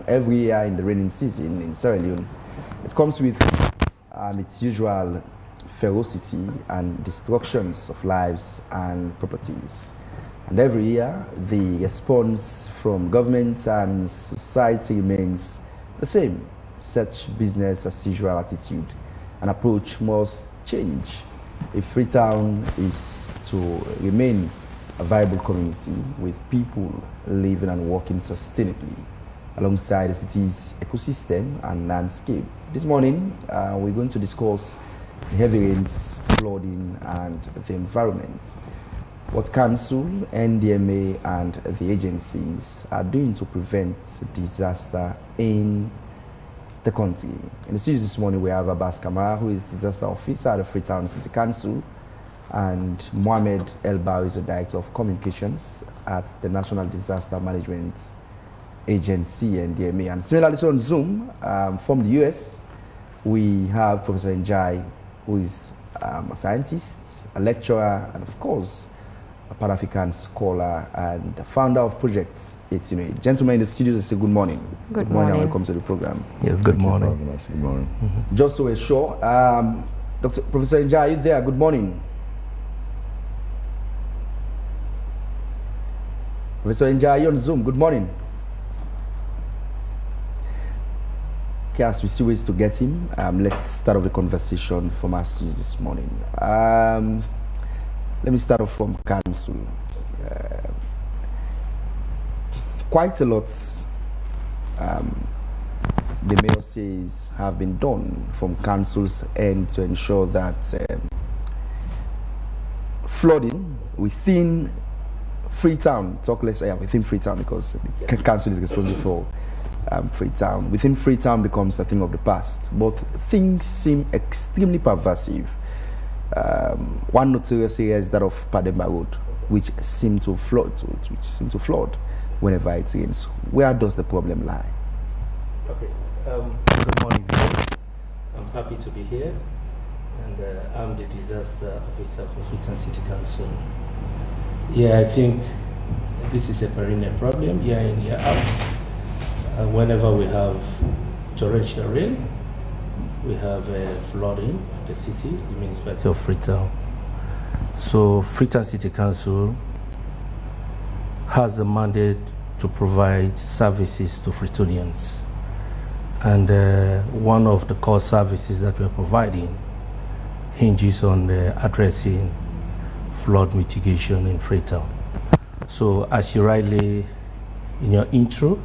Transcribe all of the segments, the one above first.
every year in the rainy season in Sierra Leone. It comes with its usual ferocity and destructions of lives and properties. And every year, the response from government and society remains the same. Such business as usual attitude and approach must change if Freetown is to remain a viable community with people living and working sustainably alongside the city's ecosystem and landscape. This morning, we're going to discuss the heavy rains, flooding, and the environment. What Council, NDMA, and the agencies are doing to prevent disaster in the country. In the studio this morning, we have Abbas Kamara, who is disaster officer at the Freetown City Council, and Mohamed Elba is the director of communications at the National Disaster Management Agency, NDMA. And similarly, so on Zoom, from the US, we have Professor Njai, who is a scientist, a lecturer, and of course, a Pan-African scholar and the founder of Project 1808. Gentlemen in the studios, I say good morning. Good morning and welcome to the program. Yeah, good morning. Good morning. Just so we're sure, Professor Njai, are you there? Good morning. Professor Njai, you're on Zoom. Good morning. Okay, as we see ways to get him, let's start off the conversation from our studios this morning. Let me start off from Council. Quite a lot, the mayor says, have been done from Council's end to ensure that flooding within Freetown, talk less within Freetown because the Council is responsible for Freetown. Within Freetown becomes a thing of the past, but things seem extremely pervasive. One notorious area is that of Pademba Road, which seem to flood whenever it rains. Where does the problem lie? Okay. Good morning, viewers. I'm happy to be here, and I'm the disaster officer for Freetown City Council. Yeah, I think this is a perennial problem, year in, year out. Whenever we have torrential rain, we have flooding at the city, the municipality of Freetown. So Freetown City Council has a mandate to provide services to Freetonians. And one of the core services that we're providing hinges on addressing flood mitigation in Freetown. So as you rightly, in your intro,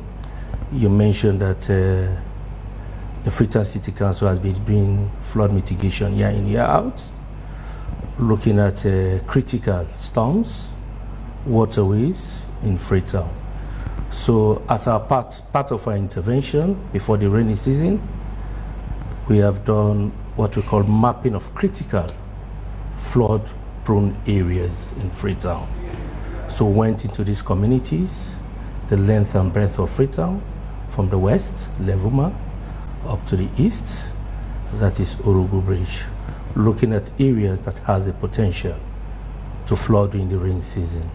you mentioned that the Freetown City Council has been doing flood mitigation year in, year out, looking at critical storms, waterways in Freetown. So as our part of our intervention before the rainy season, we have done what we call mapping of critical flood-prone areas in Freetown. So went into these communities, the length and breadth of Freetown, from the west, Levuma, up to the east, that is Orugu Bridge, looking at areas that has the potential to flood in the rain season.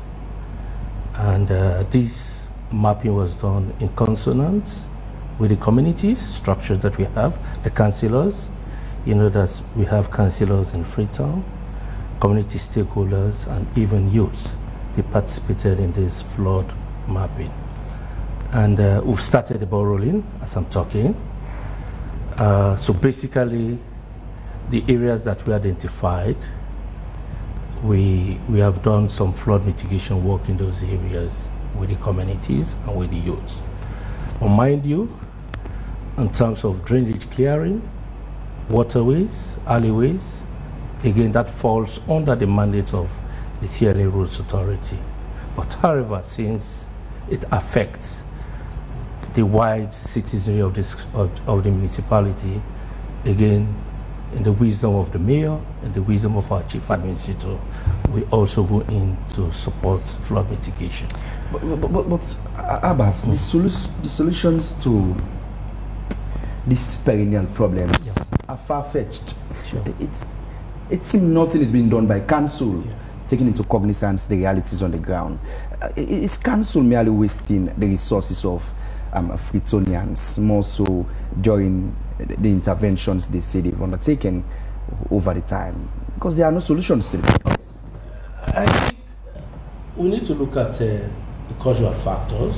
And this mapping was done in consonance with the communities, structures that we have, the councillors. You know that we have councillors in Freetown, community stakeholders, and even youths. They participated in this flood mapping. And we've started the ball rolling as I'm talking. So basically, the areas that we identified, we have done some flood mitigation work in those areas with the communities and with the youths. But mind you, in terms of drainage clearing, waterways, alleyways, again, that falls under the mandate of the CLA Roads Authority. But however, since it affects the wide citizenry of the municipality, again, in the wisdom of the mayor and the wisdom of our chief administrator, we also go in to support flood mitigation. But Abbas, the solutions to these perennial problems are far-fetched. Sure. It seems nothing is being done by council, taking into cognizance the realities on the ground. Is council merely wasting the resources of Freetonians, more so during the interventions they say they've undertaken over the time? Because there are no solutions to the problems. I think we need to look at the causal factors,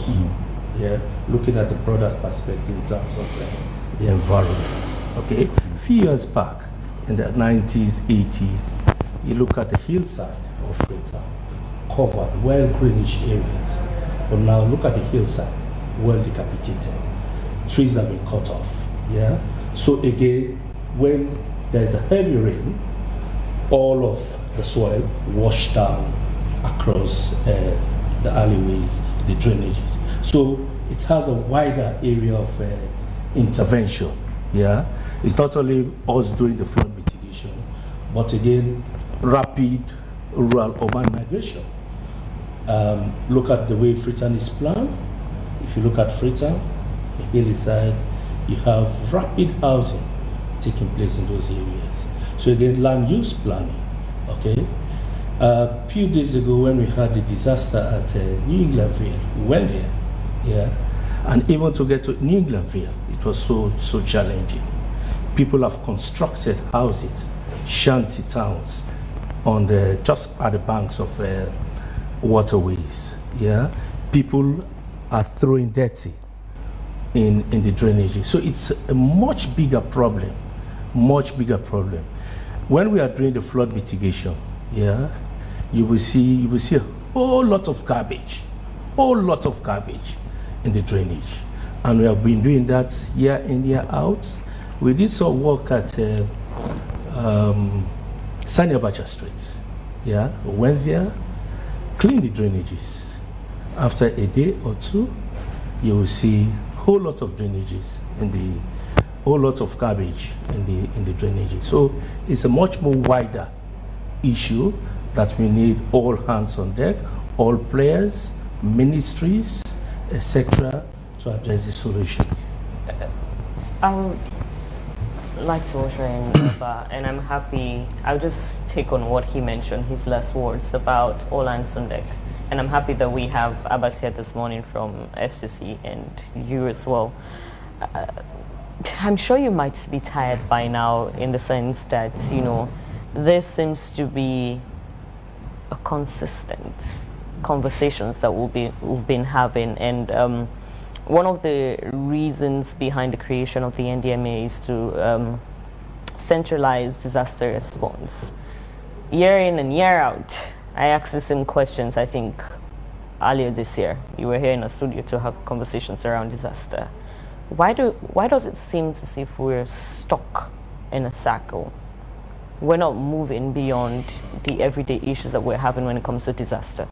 looking at the broader perspective in terms of the environment. Okay, a few years back, in the 90s, 80s, you look at the hillside of Freetown, covered, well-greenish areas. But now look at the hillside, well decapitated. Trees have been cut off. Yeah. So again, when there's a heavy rain, all of the soil washed down across the alleyways, the drainages. So it has a wider area of intervention. Yeah. It's not only us doing the flood mitigation, but again, rapid rural urban migration. Look at the way Freetown is planned. If you look at Freetown, the hillside, you have rapid housing taking place in those areas. So again, land use planning, okay? A few days ago when we had the disaster at New Englandville, we went there, yeah? And even to get to New Englandville, it was so challenging. People have constructed houses, shanty towns, on just at the banks of waterways, yeah? People are throwing dirty in the drainage. So it's a much bigger problem, much bigger problem. When we are doing the flood mitigation, yeah, you will see a whole lot of garbage in the drainage. And we have been doing that year in, year out. We did some work at Sani Abacha Street. Yeah, we went there, cleaned the drainages. After a day or two, you will see a whole lot of drainages whole lot of garbage in the drainages. So it's a much more wider issue that we need all hands on deck, all players, ministries, etc., to address the solution. I would like to usher in Eva, and I'm happy. I'll just take on what he mentioned, his last words about all hands on deck. And I'm happy that we have Abbas here this morning from FCC and you as well. I'm sure you might be tired by now, in the sense that, you know, there seems to be a consistent conversations that we've been having, and one of the reasons behind the creation of the NDMA is to centralize disaster response. Year in and year out, I asked the same questions, I think, earlier this year. You were here in a studio to have conversations around disaster. Why does it seem as if we're stuck in a circle? We're not moving beyond the everyday issues that we're having when it comes to disaster.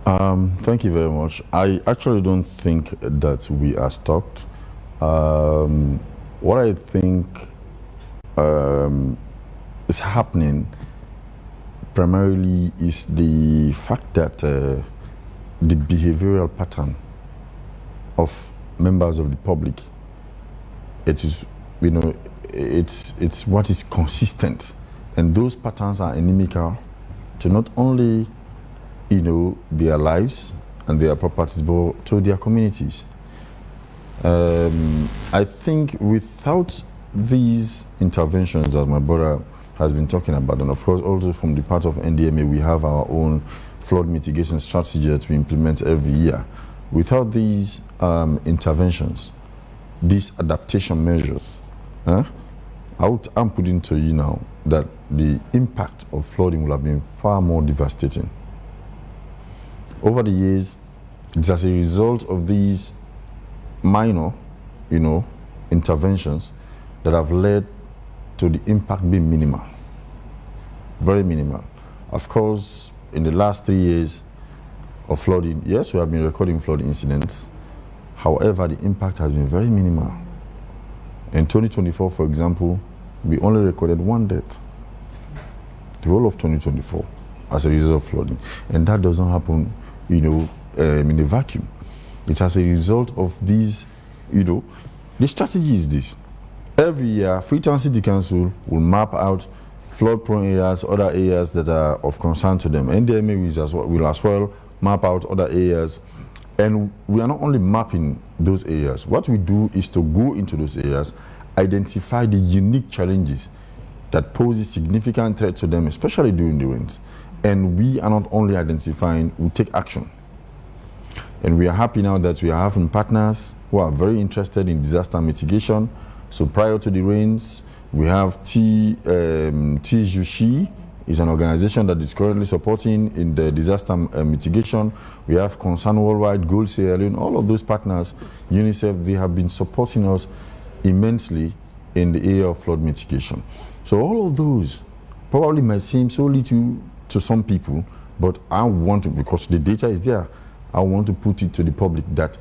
Thank you very much. I actually don't think that we are stuck. What I think is happening primarily is the fact that the behavioral pattern of members of the public, it is, you know, it's what is consistent, and those patterns are inimical to not only, you know, their lives and their properties, but to their communities. I think without these interventions that my brother has been talking about, and of course also from the part of NDMA, we have our own flood mitigation strategy that we implement every year. Without these interventions, these adaptation measures, I'm putting to you now that the impact of flooding will have been far more devastating. Over the years, it's as a result of these minor, you know, interventions that have led to the impact being minimal, very minimal. Of course, in the last 3 years of flooding, yes, we have been recording flood incidents. However, the impact has been very minimal. In 2024, for example, we only recorded 1 death, the whole of 2024, as a result of flooding. And that doesn't happen, you know, in a vacuum. It's as a result of these, you know, the strategy is this. Every year, Freetown City Council will map out flood-prone areas, other areas that are of concern to them. NDMA will as well map out other areas And we are not only mapping those areas. What we do is to go into those areas, identify the unique challenges that pose a significant threat to them, especially during the rains. And we are not only identifying, we take action. And we are happy now that we are having partners who are very interested in disaster mitigation. So prior to the rains, we have TJUSHI, is an organization that is currently supporting in the disaster mitigation. We have Concern Worldwide, Gold Sierra Leone, all of those partners, UNICEF, they have been supporting us immensely in the area of flood mitigation. So all of those probably might seem so little to some people, but I want to, because the data is there, I want to put it to the public that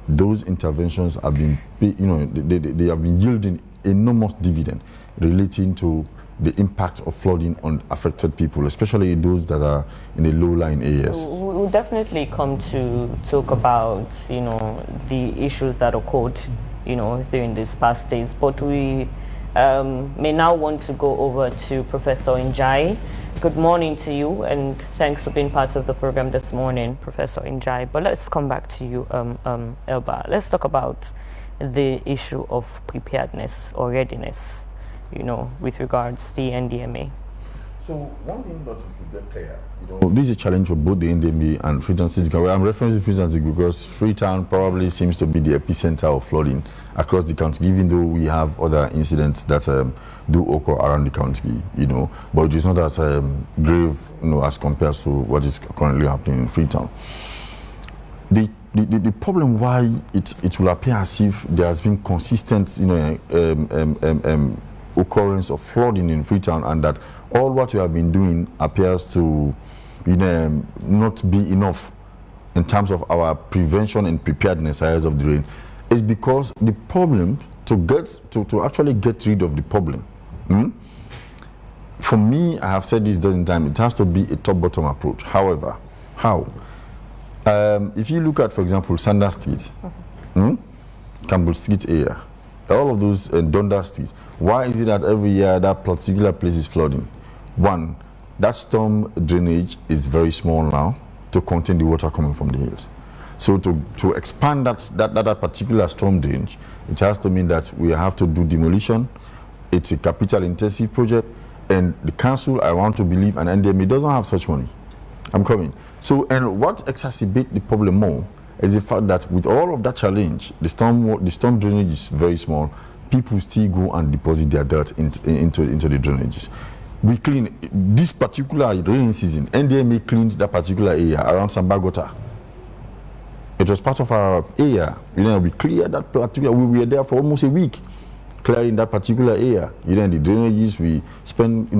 those interventions have been, they have been yielding enormous dividend relating to the impact of flooding on affected people, especially those that are in the low-lying areas. We'll definitely come to talk about, the issues that occurred, during these past days. But we may now want to go over to Professor Njai. Good morning to you, and thanks for being part of the program this morning, Professor Njai. But let's come back to you, Elba. Let's talk about the issue of preparedness or readiness, with regards to the NDMA. So one thing that we should get clear, this is a challenge for both the NDMA and Freetown City. I'm referencing Freetown City because Freetown probably seems to be the epicenter of flooding across the county, even though we have other incidents that do occur around the county, but it's not as grave, as compared to what is currently happening in Freetown. The problem why it will appear as if there has been consistent, occurrence of flooding in Freetown, and that all what we have been doing appears to not be enough in terms of our prevention and preparedness ahead of the rain, is because the problem to actually get rid of the problem. For me, I have said this dozen times, it has to be a top-bottom approach. However, how? If you look at, for example, Sanders Street, Campbell Street area, all of those Dundas Street, why is it that every year that particular place is flooding? One, that storm drainage is very small now to contain the water coming from the hills. So to expand that particular storm drainage, it has to mean that we have to do demolition. It's a capital intensive project, and the council, I want to believe, and NDMA doesn't have such money. I'm coming. So, and what exacerbates the problem more is the fact that with all of that challenge, the storm drainage is very small. People still go and deposit their dirt into the drainages. We clean this particular rainy season. NDMA cleaned that particular area around Sambagota. It was part of our area. We cleared that particular. We were there for almost a week, clearing that particular area. The drainages, we spend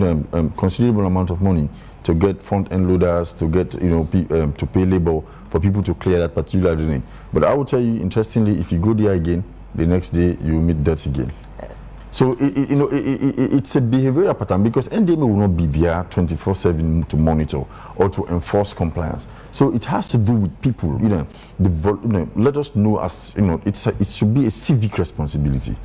considerable amount of money to get front-end loaders, to get to pay labor for people to clear that particular drainage. But I will tell you, interestingly, if you go there again, the next day you will meet dirt again. So it's a behavioral pattern, because NDMA will not be there 24/7 to monitor or to enforce compliance. So it has to do with people. Let us know, as it should be a civic responsibility.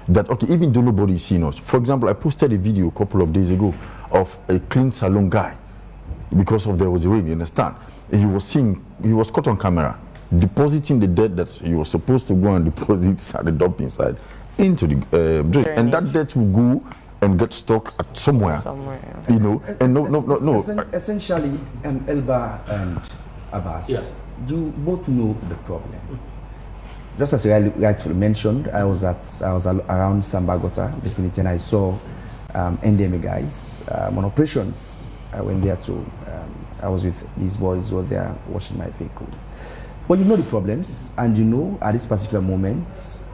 That even though nobody is seeing us. For example, I posted a video a couple of days ago of a clean salon guy, because there was a rain. You understand? He was caught on camera depositing the dirt that he was supposed to go and deposit at the dumping site into the drain, and that dirt will go and get stuck at somewhere. And Essentially, Elba and Abbas, you both know the problem. Just as you rightfully mentioned, I was around Sambagota vicinity, and I saw NDMA guys on operations. I went there too. I was with these boys who were there washing my vehicle. But you know the problems, and at this particular moment,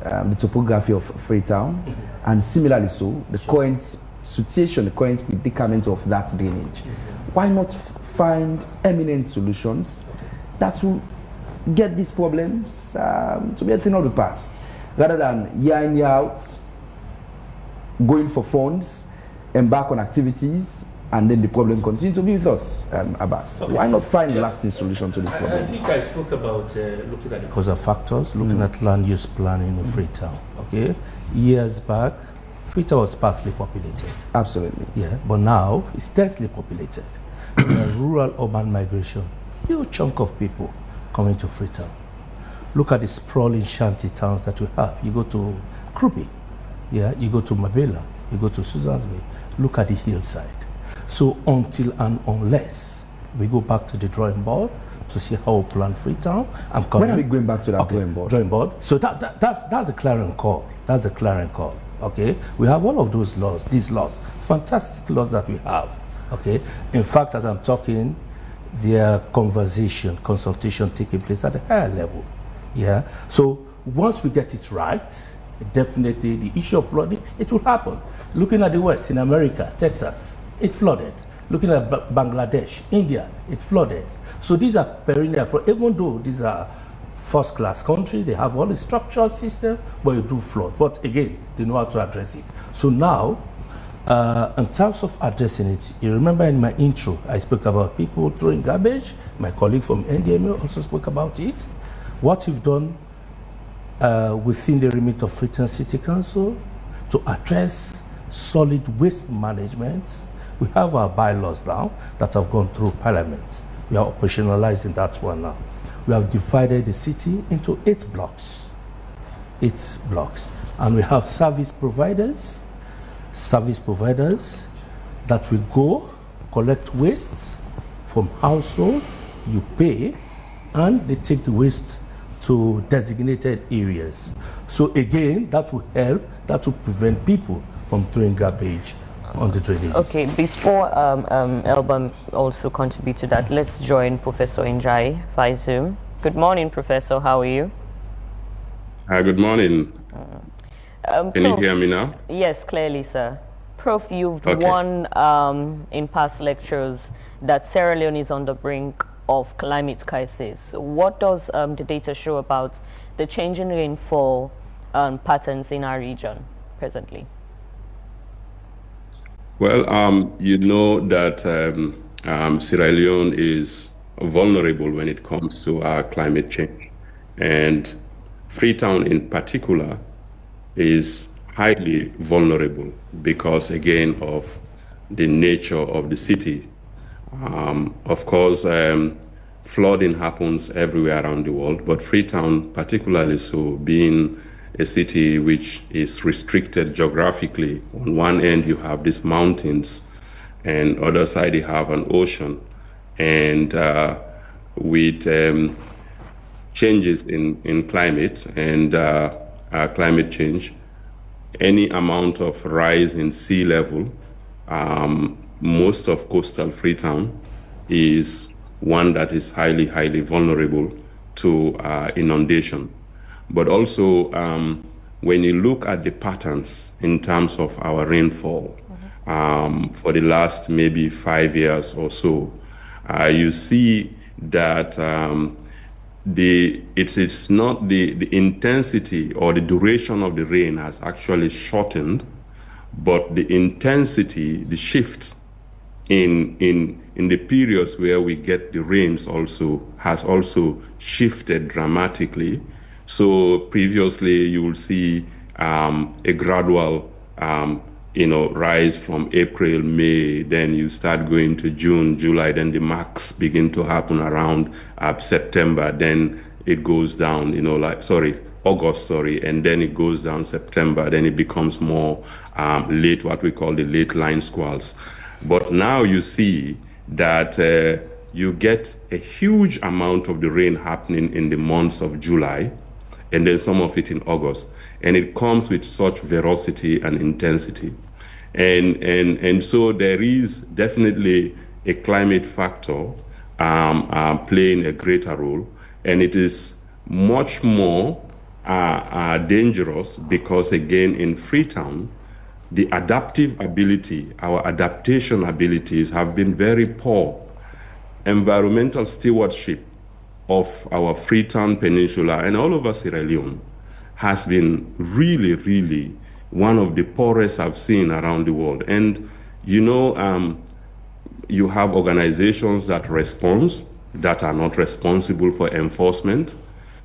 the topography of Freetown, and similarly so, the current situation, the current predicament of that drainage. Why not find eminent solutions that will get these problems to be a thing of the past, rather than year in, year out, going for funds, embark on activities, and then the problem continues to be with us, Abbas. Okay. Why not find a lasting solution to this problem? I think I spoke about looking at the causal factors, looking at land use planning in Freetown. Okay, years back, Freetown was sparsely populated. Absolutely. Yeah, but now it's densely populated. Rural-urban migration, huge chunk of people coming to Freetown. Look at the sprawling shanty towns that we have. You go to Krupi, yeah, you go to Mabela, you go to Susan's Bay, look at the hillside. So until and unless we go back to the drawing board to see how we plan Freetown, I'm coming. When are we going back to that drawing board? Drawing board. So that's the clarion call. That's the clarion call. Okay, we have all of those laws, these laws, fantastic laws that we have. Okay, in fact, as I'm talking, there are consultation taking place at a higher level. Yeah. So once we get it right, definitely the issue of flooding, it will happen. Looking at the West, in America, Texas, it flooded. Looking at Bangladesh, India, it flooded. So these are perennial, even though these are first-class countries, they have all the structural system, but you do flood. But again, they know how to address it. So now, in terms of addressing it, you remember in my intro, I spoke about people throwing garbage. My colleague from NDMA also spoke about it. What we've done within the remit of Freetown City Council to address solid waste management, we have our bylaws now that have gone through Parliament. We are operationalizing that one now. We have divided the city into 8 blocks. 8 blocks. And we have service providers that will go collect waste from household, you pay, and they take the waste to designated areas. So again, that will help, that will prevent people from throwing garbage on the drainages. Okay, before Elba also contribute to that, let's join Professor Njai via Zoom. Good morning, Professor. How are you? Hi, good morning. Can you hear me now? Yes, clearly, sir. Prof, you've Okay. won in past lectures that Sierra Leone is on the brink of climate crisis. What does the data show about the changing rainfall patterns in our region presently? Well, you know that Sierra Leone is vulnerable when it comes to climate change. And Freetown in particular is highly vulnerable because, again, of the nature of the city. Of course, flooding happens everywhere around the world, but Freetown particularly so, being a city which is restricted geographically. On one end, you have these mountains, and other side, you have an ocean. And with changes in climate and climate change, any amount of rise in sea level, most of coastal Freetown is one that is highly, highly vulnerable to inundation. But also, when you look at the patterns in terms of our rainfall for the last maybe 5 years or so, you see that it's not the intensity or the duration of the rain has actually shortened, but the intensity, the shift in the periods where we get the rains also has also shifted dramatically. So previously you will see a gradual rise from April, May, then you start going to June, July, then the max begin to happen around September, then it goes down, August, and then it goes down September, then it becomes more late, what we call the late line squalls. But now you see that you get a huge amount of the rain happening in the months of July, and then some of it in August. And it comes with such ferocity and intensity. And so there is definitely a climate factor playing a greater role. And it is much more dangerous because, again, in Freetown, the adaptive ability, our adaptation abilities have been very poor. Environmental stewardship of our Freetown Peninsula and all over Sierra Leone has been really, really one of the poorest I've seen around the world. And you have organizations that respond, that are not responsible for enforcement.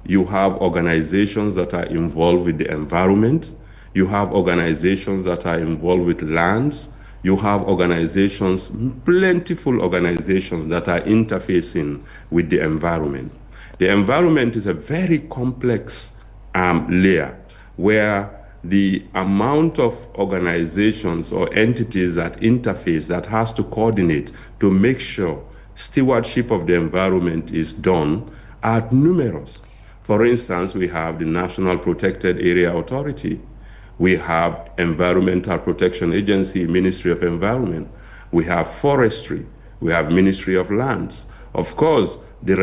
You have organizations that are involved with the environment. You have organizations that are involved with lands. You have organizations, plentiful organizations that are interfacing with the environment. The environment is a very complex layer where the amount of organizations or entities that interface, that has to coordinate to make sure stewardship of the environment is done, are numerous. For instance, we have the National Protected Area Authority. We have Environmental Protection Agency, Ministry of Environment. We have Forestry. We have Ministry of Lands. Of course, the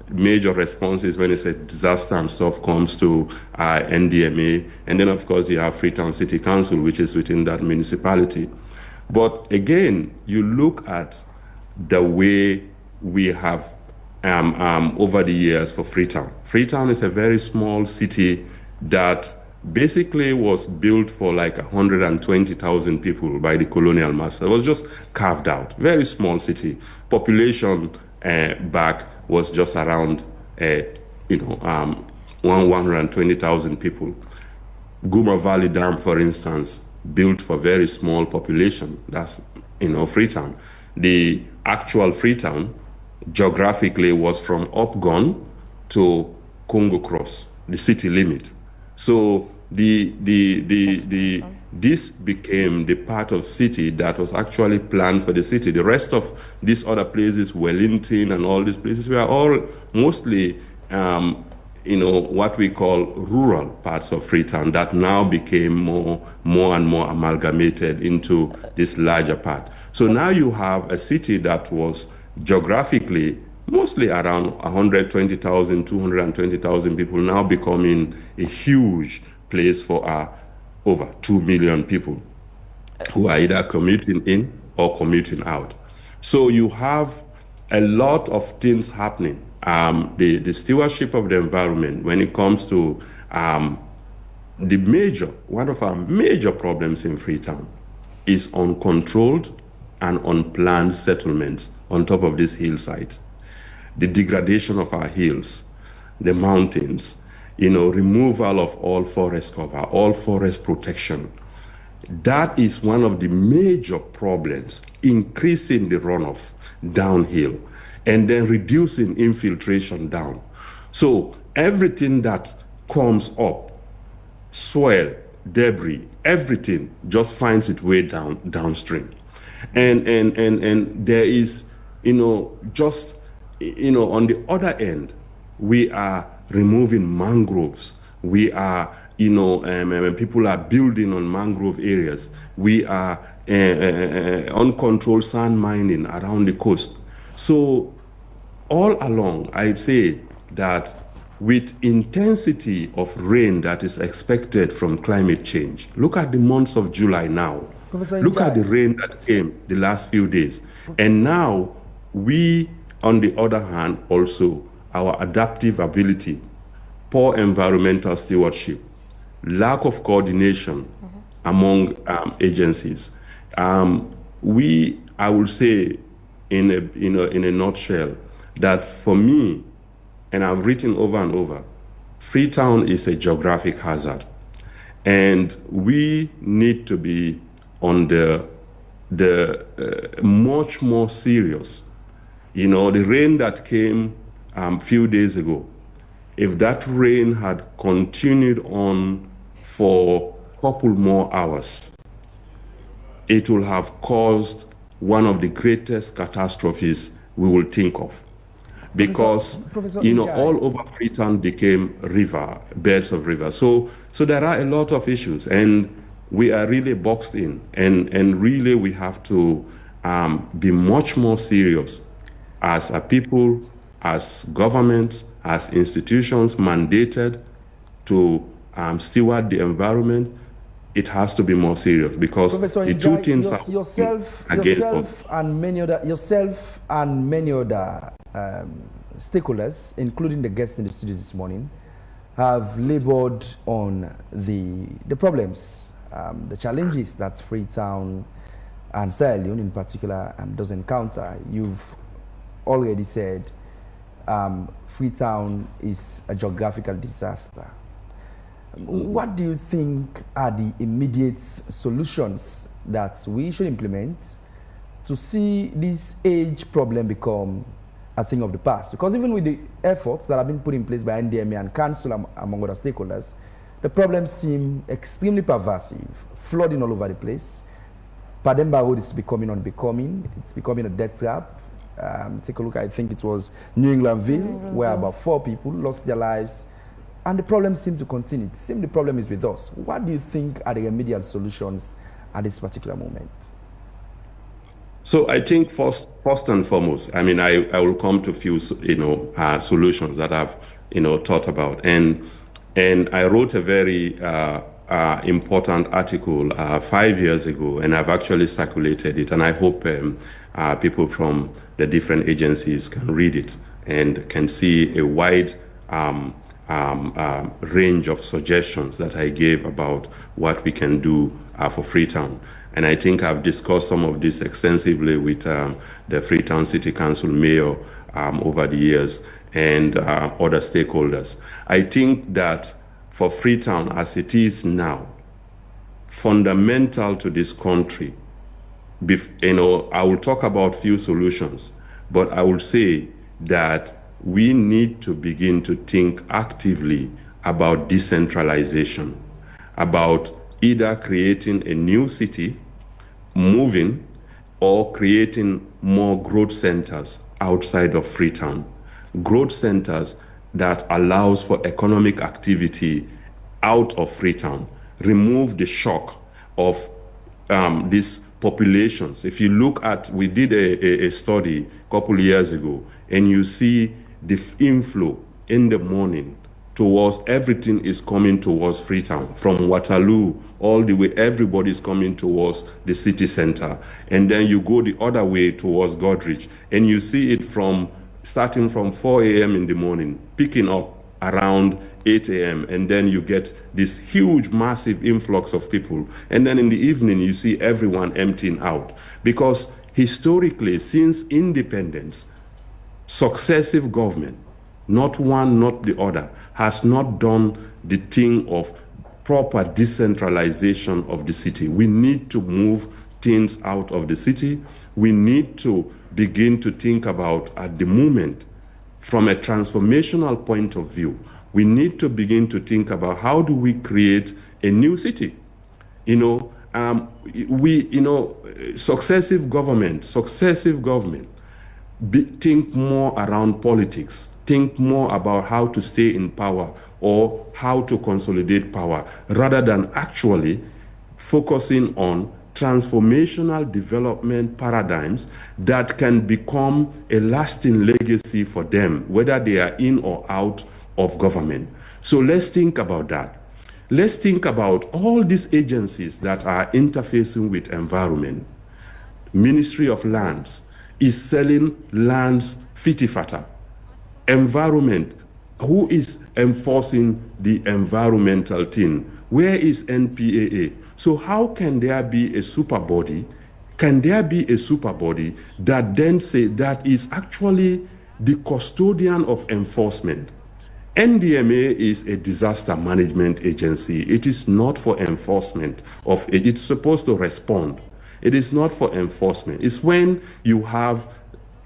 major responses when it's a disaster and stuff comes to NDMA. And then, of course, you have Freetown City Council, which is within that municipality. But again, you look at the way we have over the years for Freetown. Freetown is a very small city that basically was built for like 120,000 people by the colonial master. It was just carved out. Very small city. Population back was just around 120,000 people. Guma Valley Dam, for instance, built for very small population. That's Freetown. The actual Freetown geographically was from Upgon to Congo Cross, the city limit. So this became the part of city that was actually planned for the city. The rest of these other places, Wellington and all these places, were all mostly, what we call rural parts of Freetown that now became more and more amalgamated into this larger part. So now you have a city that was geographically mostly around 120,000, 220,000 people, now becoming a huge place for over 2 million people who are either commuting in or commuting out. So you have a lot of things happening. The stewardship of the environment, when it comes to one of our major problems in Freetown is uncontrolled and unplanned settlements on top of these hillsides. The degradation of our hills, the mountains, removal of all forest cover, all forest protection. That is one of the major problems, increasing the runoff downhill and then reducing infiltration down. So everything that comes up, soil, debris, everything just finds its way downstream. And there is, just, on the other end, we are removing mangroves. We are, people are building on mangrove areas. We are uncontrolled sand mining around the coast. So all along, I'd say that with intensity of rain that is expected from climate change, look at the months of July now. Look at the rain that came the last few days. And now we, on the other hand, also our adaptive ability, poor environmental stewardship, lack of coordination among agencies. I will say in a nutshell that for me, and I've written over and over, Freetown is a geographic hazard. And we need to be on the much more serious. The rain that came a few days ago, if that rain had continued on for a couple more hours, it will have caused one of the greatest catastrophes we will think of. Because, Professor all over Freetown became beds of rivers. So there are a lot of issues, and we are really boxed in, and really we have to be much more serious as a people, as governments, as institutions mandated to steward the environment. It has to be more serious, because Professor the two things yourself and many other stakeholders, including the guests in the studio this morning, have labored on the problems, the challenges that Freetown and Sierra Leone in particular does encounter. You've already said Freetown is a geographical disaster. What do you think are the immediate solutions that we should implement to see this age problem become a thing of the past. Because even with the efforts that have been put in place by NDMA and Council, among other stakeholders, the problems seem extremely pervasive, flooding all over the place. Pademba Road is becoming unbecoming. It's becoming a death trap. Take a look, I think it was New Englandville, where about 4 people lost their lives. And the problem seems to continue. It seems the problem is with us. What do you think are the remedial solutions at this particular moment? So I think first and foremost, I mean, I will come to a few, solutions that I've, thought about. And I wrote a very important article 5 years ago, and I've actually circulated it. And I hope people from the different agencies can read it and can see a wide range of suggestions that I gave about what we can do for Freetown. And I think I've discussed some of this extensively with the Freetown City Council mayor over the years and other stakeholders. I think that for Freetown as it is now, fundamental to this country, I will talk about few solutions, but I will say that we need to begin to think actively about decentralization, about either creating a new city, moving, or creating more growth centers outside of Freetown. Growth centers that allows for economic activity out of Freetown, remove the shock of these populations. If you look at, we did a study a couple years ago, and you see the inflow in the morning towards everything is coming towards Freetown, from Waterloo all the way, everybody's coming towards the city center. And then you go the other way towards Godrich, and you see it starting from 4 a.m. in the morning, picking up around 8 a.m. And then you get this huge, massive influx of people. And then in the evening, you see everyone emptying out. Because historically, since independence, successive government, not one, not the other, has not done the thing of proper decentralization of the city. We need to move things out of the city. We need to begin to think about, at the moment, from a transformational point of view, we need to begin to think about how do we create a new city. Successive government, think more around politics, think more about how to stay in power or how to consolidate power, rather than actually focusing on transformational development paradigms that can become a lasting legacy for them, whether they are in or out of government. So let's think about that. Let's think about all these agencies that are interfacing with environment. Ministry of Lands is selling lands fitty-fatta. Environment, who is enforcing the environmental thing? Where is NPAA? So how can there be a super body? Can there be a super body that then say that is actually the custodian of enforcement? NDMA is a disaster management agency. It is not for enforcement of it. It's supposed to respond. It is not for enforcement. It's when you have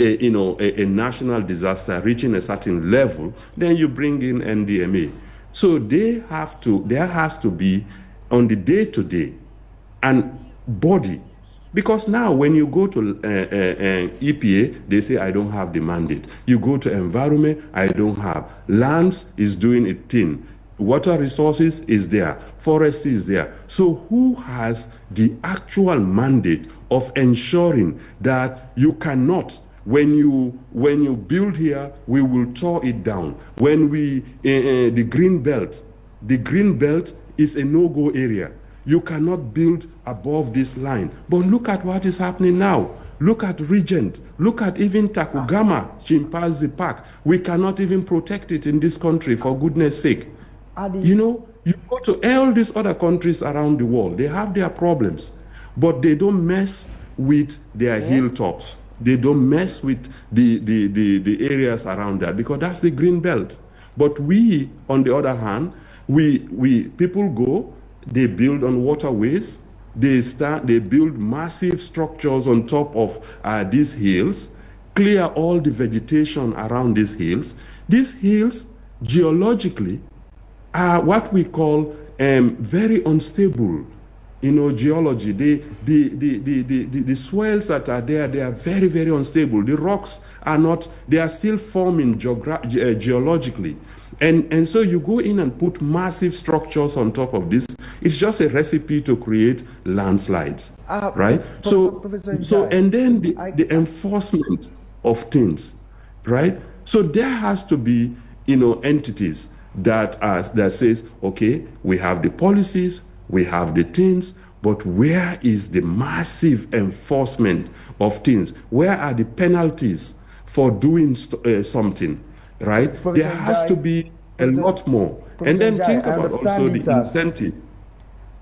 a national disaster reaching a certain level, then you bring in NDMA. So there has to be, on the day-to-day, and body. Because now when you go to EPA, they say, I don't have the mandate. You go to environment, I don't have. Lands is doing its thing. Water resources is there. Forest is there. So who has the actual mandate of ensuring that you cannot, when you build here, we will tore it down. When the green belt is a no-go area. You cannot build above this line. But look at what is happening now. Look at Regent. Look at even Takugama, Chimpanzee Park. We cannot even protect it in this country, for goodness sake. You go to all these other countries around the world, they have their problems, but they don't mess with their hilltops. They don't mess with the areas around that, because that's the green belt. But we, on the other hand, people go, they build on waterways, they build massive structures on top of these hills, clear all the vegetation around these hills geologically are what we call very unstable. Geology, the soils that are there, they are very, very unstable. The rocks are not, they are still forming geologically. And so you go in and put massive structures on top of this. It's just a recipe to create landslides, right? Professor And then the enforcement of things, right? So there has to be, entities that says, okay, we have the policies, we have the things, but where is the massive enforcement of things? Where are the penalties for doing something, right? Professor there has to be a lot more. Professor And then think I about also the incentive.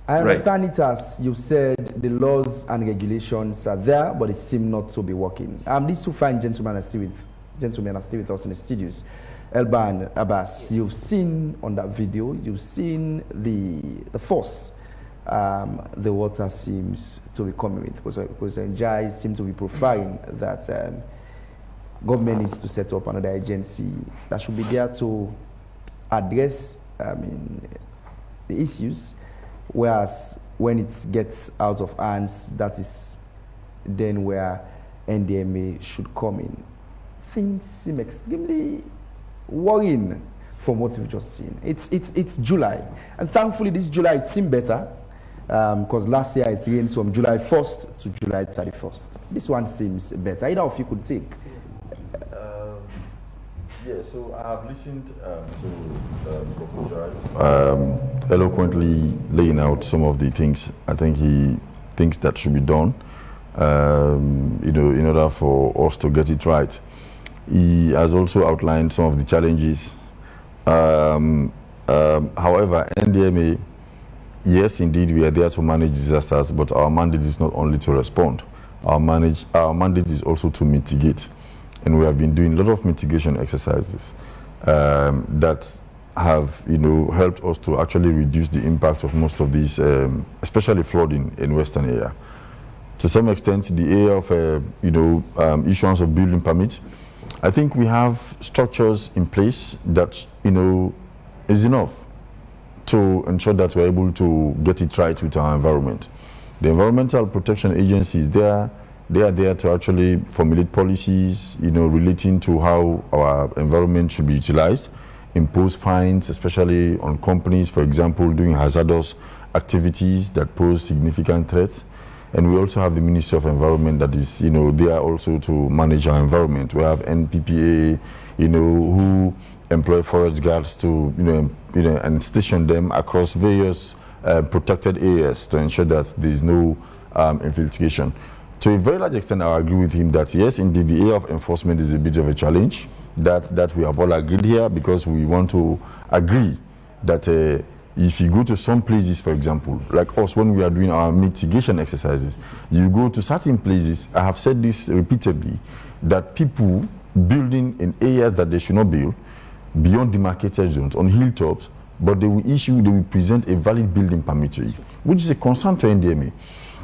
I understand it as you said, the laws and regulations are there, but they seem not to be working. These two fine gentlemen are still with us in the studios. Elba and Abbas, you've seen on that video, you've seen the force the water seems to be coming with. Because Njai seems to be profiling that government needs to set up another agency that should be there to address the issues, whereas when it gets out of hands, that is then where NDMA should come in. Things seem extremely worrying from what we've just seen. It's July, and thankfully this July it seemed better because last year it rained from July 1st to July 31st. This one seems better. Either of you could take. Yeah, so I have listened to Dr. eloquently laying out some of the things I think he thinks that should be done, in order for us to get it right. He has also outlined some of the challenges. However, NDMA, yes, indeed, we are there to manage disasters, but our mandate is not only to respond. Our mandate is also to mitigate. And we have been doing a lot of mitigation exercises that have, helped us to actually reduce the impact of most of these, especially flooding in Western area. To some extent, the area of, issuance of building permits, I think we have structures in place that, is enough to ensure that we're able to get it right with our environment. The Environmental Protection Agency is there. They are there to actually formulate policies, relating to how our environment should be utilized, impose fines, especially on companies, for example, doing hazardous activities that pose significant threats. And we also have the Ministry of Environment that is, there also to manage our environment. We have NPPA, who employ forest guards to, and station them across various protected areas to ensure that there's no infiltration. To a very large extent, I agree with him that yes, indeed, the area of enforcement is a bit of a challenge that we have all agreed here, because we want to agree that if you go to some places, for example, like us, when we are doing our mitigation exercises, you go to certain places, I have said this repeatedly, that people building in areas that they should not build, beyond demarcated zones, on hilltops, but they will present a valid building permit to you, which is a concern to NDMA.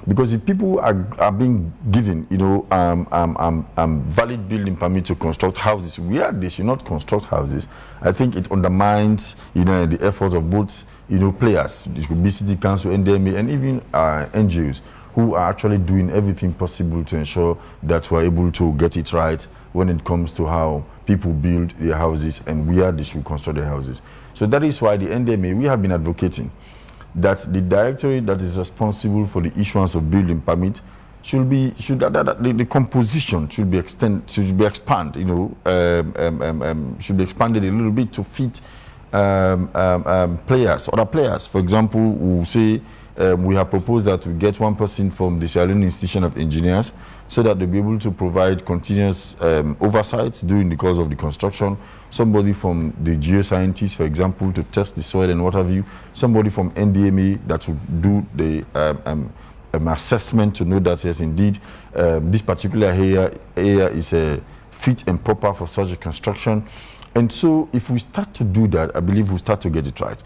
Because if people are being given, valid building permit to construct houses where they should not construct houses, I think it undermines, the effort of both, players. It could be City Council, NDMA, and even NGOs who are actually doing everything possible to ensure that we're able to get it right when it comes to how people build their houses and where they should construct their houses. So that is why the NDMA, we have been advocating that the directorate that is responsible for the issuance of building permit the composition should be expanded, should be expanded a little bit to fit other players. For example, we'll say we have proposed that we get one person from the Sierra Leone Institution of Engineers so that they'll be able to provide continuous oversight during the course of the construction. Somebody from the geoscientists, for example, to test the soil and water view. Somebody from NDMA that will do the assessment to know that, yes, indeed, this particular area is fit and proper for such a construction. And so if we start to do that, I believe we'll start to get it right.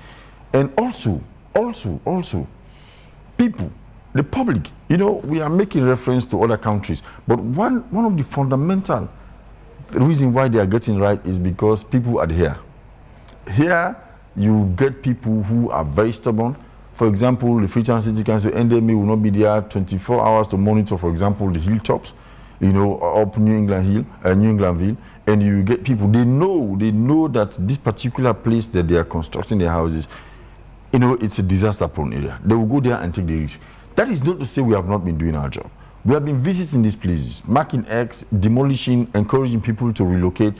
And also, people, the public, we are making reference to other countries, but one of the fundamental the reason why they are getting right is because people adhere. Here, you get people who are very stubborn. For example, the Freetown City Council, NDMA will not be there 24 hours to monitor, for example, the hilltops, up New Englandville, and you get people, they know that this particular place that they are constructing their houses, it's a disaster-prone area. They will go there and take the risk. That is not to say we have not been doing our job. We have been visiting these places, marking X, demolishing, encouraging people to relocate.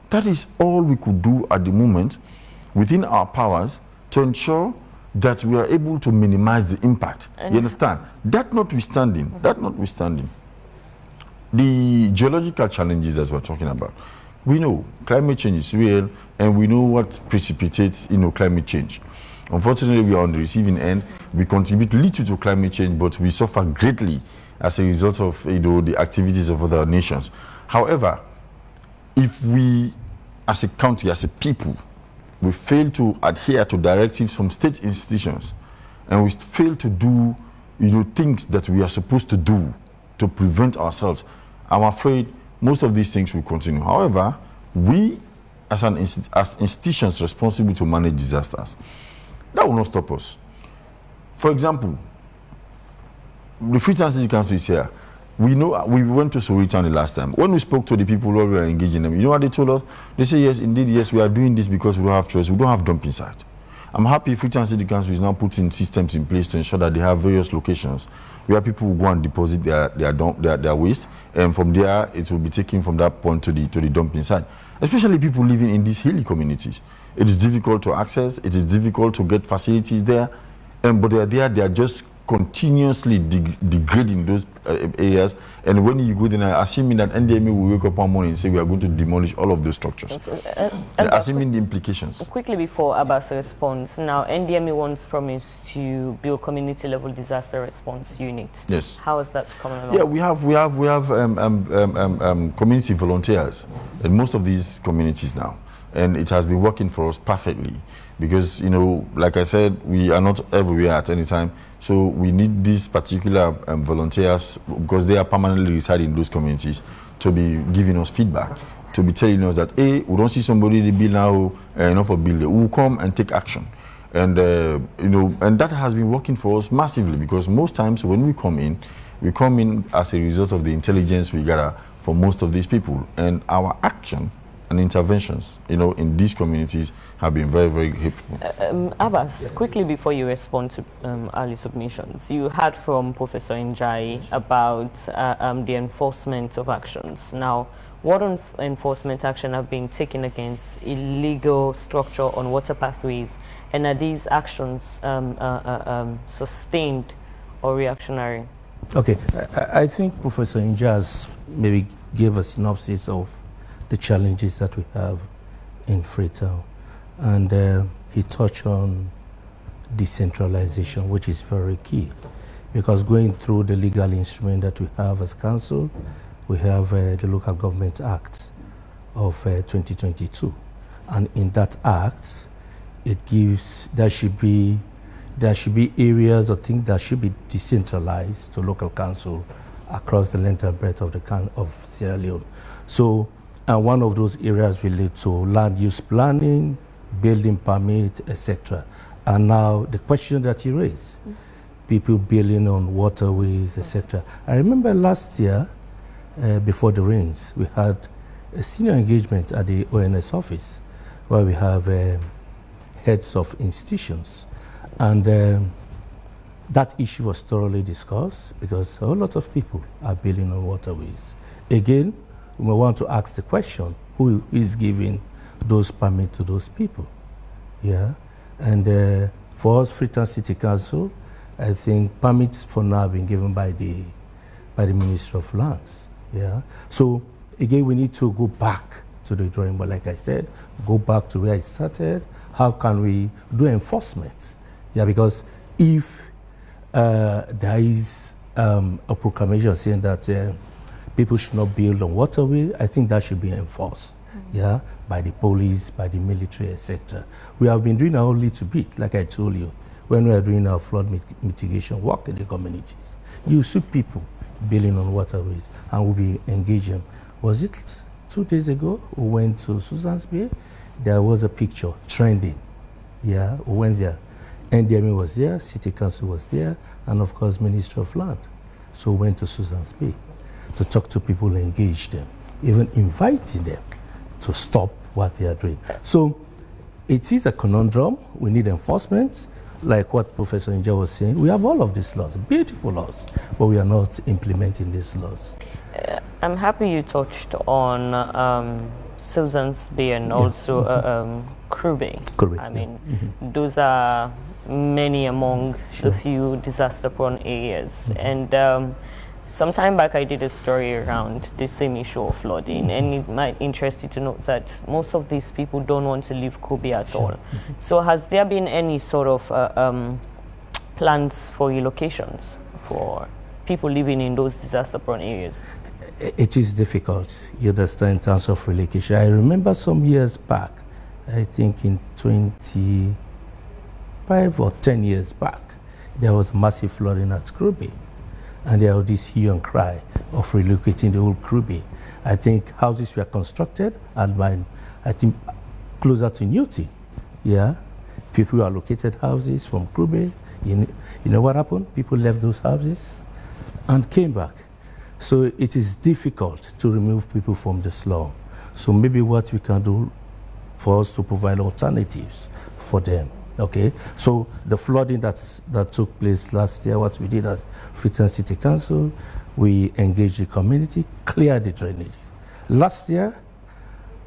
That is all we could do at the moment within our powers to ensure that we are able to minimize the impact. You understand? That notwithstanding, the geological challenges that we're talking about, we know climate change is real, and we know what precipitates, climate change. Unfortunately, we are on the receiving end. We contribute little to climate change, but we suffer greatly as a result of the activities of other nations. However, if we, as a country, as a people, we fail to adhere to directives from state institutions, and we fail to do things that we are supposed to do to prevent ourselves, I'm afraid most of these things will continue. However, we, as institutions responsible to manage disasters, that will not stop us. For example, the Freetown City Council is here. We know we went to FREETOWN the last time. When we spoke to the people who were engaging them, you know what they told us? They say, yes, indeed, yes, we are doing this because we don't have choice. We don't have dumping site. I'm happy Freetown City Council is now putting systems in place to ensure that they have various locations where people will go and deposit their waste, and from there it will be taken from that point to the dumping site. Especially people living in these hilly communities. It is difficult to access. It is difficult to get facilities there, but they are there. They are just continuously degrading those areas, and when you go there, assuming that NDMA will wake up one morning and say we are going to demolish all of those structures, assuming the implications. Quickly before Abbas responds, now NDMA once promised to build community-level disaster response units. Yes. How is that coming along? Yeah, we have community volunteers in most of these communities now, and it has been working for us perfectly because like I said, we are not everywhere at any time. So we need these particular volunteers, because they are permanently residing in those communities, to be giving us feedback, to be telling us that, hey, we don't see somebody in the bill now, enough for bill. We will come and take action. And, and that has been working for us massively, because most times when we come in as a result of the intelligence we gather from most of these people. And our action and interventions, in these communities have been very, very helpful. Abbas, yes, quickly before you respond to early submissions, you heard from Professor Njai about the enforcement of actions. Now, what enforcement action have been taken against illegal structure on water pathways, and are these actions sustained or reactionary? Okay, I think Professor Njai maybe gave a synopsis of the challenges that we have in Freetown, and he touched on decentralization, which is very key, because going through the legal instrument that we have as council, we have the Local Government Act of 2022, and in that act, it gives there should be areas or things that should be decentralized to local council across the length and breadth of Sierra Leone. So. And one of those areas relate to land use planning, building permit, etc. And now the question that you raised, people building on waterways, etc. I remember last year, before the rains, we had a senior engagement at the ONS office, where we have heads of institutions. And that issue was thoroughly discussed, because a whole lot of people are building on waterways. Again, we may want to ask the question, who is giving those permits to those people? Yeah, and for us, Freetown City Council, I think permits for now have been given by the Ministry of Lands. Yeah, so again, we need to go back to the drawing board, like I said, go back to where it started. How can we do enforcement? Yeah, because if there is a proclamation saying that people should not build on waterway, I think that should be enforced, yeah, by the police, by the military, etc. We have been doing a whole little bit, like I told you, when we are doing our flood mitigation work in the communities. You see people building on waterways, and we'll be engaging. Was it 2 days ago, we went to Susan's Bay. There was a picture trending. Yeah, we went there. NDMA was there, City Council was there, and of course, Ministry of Land. So we went to Susan's Bay to talk to people, engage them, even inviting them to stop what they are doing. So it is a conundrum. We need enforcement. Like what Professor Inja was saying, we have all of these laws, beautiful laws, but we are not implementing these laws. I'm happy you touched on Susan's Bay and also Crew Bay. Correct. I mean, those are many among the few disaster-prone areas. And some time back, I did a story around the same issue of flooding, and it might interest you to note that most of these people don't want to leave Kobe at all. So has there been any sort of plans for relocations for people living in those disaster-prone areas? It is difficult, you understand, in terms of relocation. I remember some years back, I think in 25 or 10 years back, there was massive flooding at Kruby. And there was this hue and cry of relocating the whole Kruby. I think houses were constructed at I think closer to Newton. Yeah, people allocated houses from Kruby. You know what happened? People left those houses and came back. So it is difficult to remove people from the slum. So maybe what we can do for us to provide alternatives for them. Okay, so the flooding that took place last year, what we did as Freetown City Council, we engaged the community, cleared the drainage. Last year,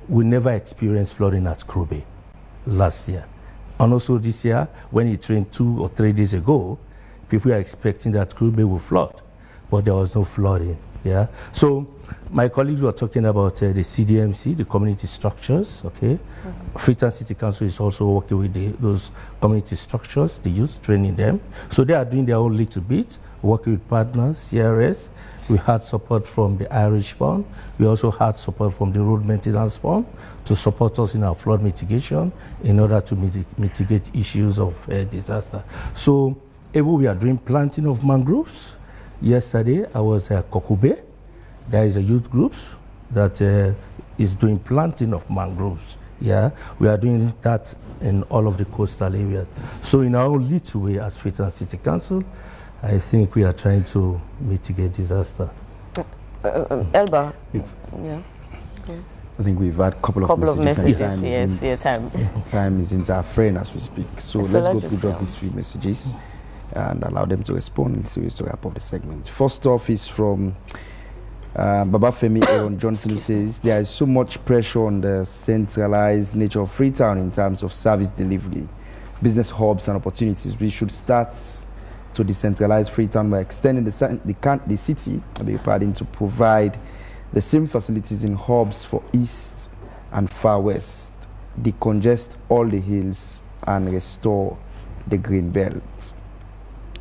we never experienced flooding at Kruby. Last year. And also this year, when it rained 2 or 3 days ago, people are expecting that Kruby will flood, but there was no flooding. Yeah. So my colleagues were talking about the CDMC, the community structures. Okay. Freetown City Council is also working with those community structures, the youth, training them. So they are doing their own little bit, working with partners, CRS. We had support from the Irish Fund. We also had support from the Road Maintenance Fund to support us in our flood mitigation in order to mitigate issues of disaster. So we are doing planting of mangroves. Yesterday, I was at Kokube. There is a youth group that is doing planting of mangroves. Yeah, we are doing that in all of the coastal areas. So in our own little way as Freetown City Council, I think we are trying to mitigate disaster. Elba, yeah. I think we've had a couple of messages. Time isn't our friend as we speak. So let's go through just these few messages and allow them to respond in series to wrap up the segment. First off is from Baba Femi Aaron Johnson, who says there is so much pressure on the centralized nature of Freetown in terms of service delivery, business hubs and opportunities. We should start to decentralize Freetown by extending the city to provide the same facilities in hubs for East and Far West, decongest all the hills and restore the green belt.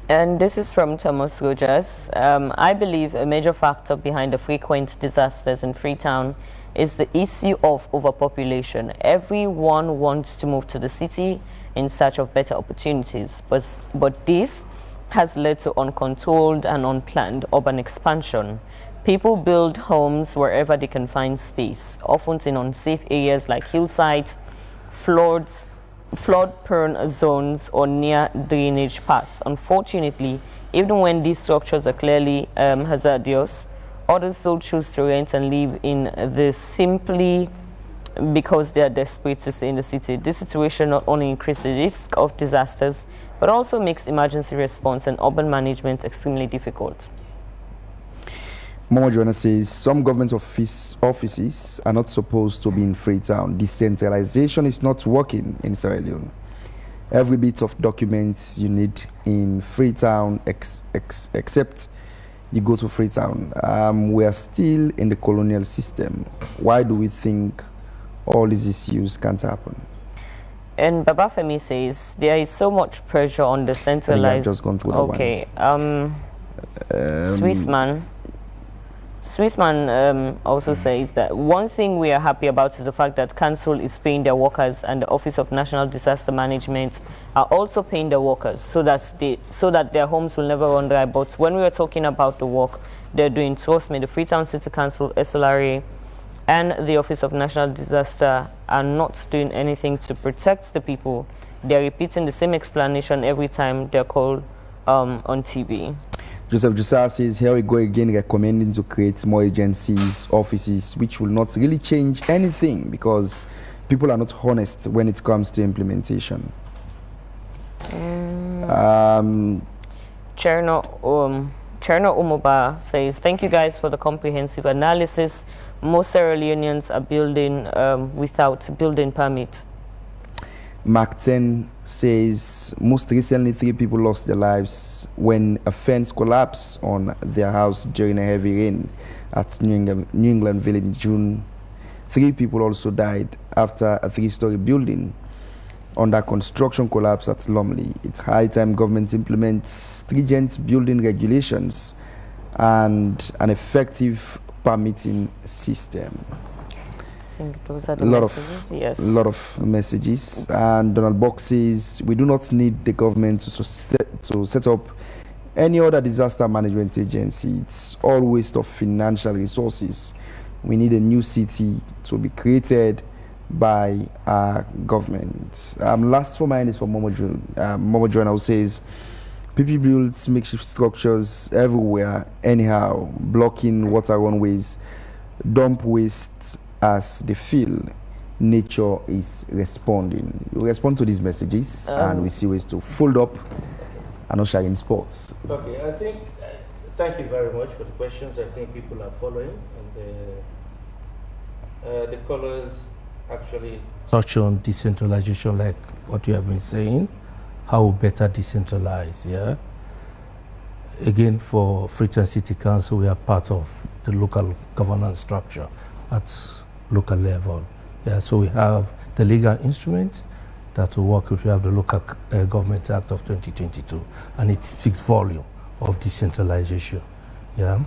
And this is from Thomas Rogers. I believe a major factor behind the frequent disasters in Freetown is the issue of overpopulation. Everyone wants to move to the city in search of better opportunities, but this has led to uncontrolled and unplanned urban expansion. People build homes wherever they can find space, often in unsafe areas like hillsides, flood-prone zones, or near drainage paths. Unfortunately, even when these structures are clearly hazardous, others still choose to rent and live in this simply because they are desperate to stay in the city. This situation not only increases the risk of disasters, but also makes emergency response and urban management extremely difficult. Momo Joanna says some government offices are not supposed to be in Freetown. Decentralization is not working in Sierra Leone. Every bit of documents you need in Freetown, except you go to Freetown. We are still in the colonial system. Why do we think all these issues can't happen? And Baba Femi says there is so much pressure on the centralized. I've just gone through that one. Swissman also says that one thing we are happy about is the fact that Council is paying their workers, and the Office of National Disaster Management are also paying their workers so that their homes will never run dry. But when we are talking about the work they're doing, trust me, the Freetown City Council, SLRA, and the Office of National Disaster are not doing anything to protect the people. They're repeating the same explanation every time they're called on TV. Joseph Josiah says, here we go again, recommending to create more agencies, offices, which will not really change anything because people are not honest when it comes to implementation. Cherno Umoba says, thank you guys for the comprehensive analysis. Most Sierra Leoneans are building without building permit. Mark 10 says, most recently 3 people lost their lives when a fence collapsed on their house during a heavy rain at New England Village in June. 3 people also died after a 3-story building under construction collapse at Lumley. It's high time government implements stringent building regulations and an effective permitting system. I think those are the a lot of messages. And Donald Box says, we do not need the government to set up any other disaster management agency. It's all waste of financial resources. We need a new city to be created by our government. Last for mine is from Momo Journal says, people build makeshift structures everywhere anyhow, blocking water runways, dump waste as they feel. Nature is responding. We respond to these messages and we see ways to fold up and usher in sports. Okay, I think, thank you very much for the questions. I think people are following, and the callers actually touch on decentralization, like what you have been saying, how better decentralize, yeah? Again, for Freetown City Council, we are part of the local governance structure at local level. Yeah, so we have the legal instrument that will work if we have the Local Government Act of 2022, and it speaks volume of decentralization. Yeah,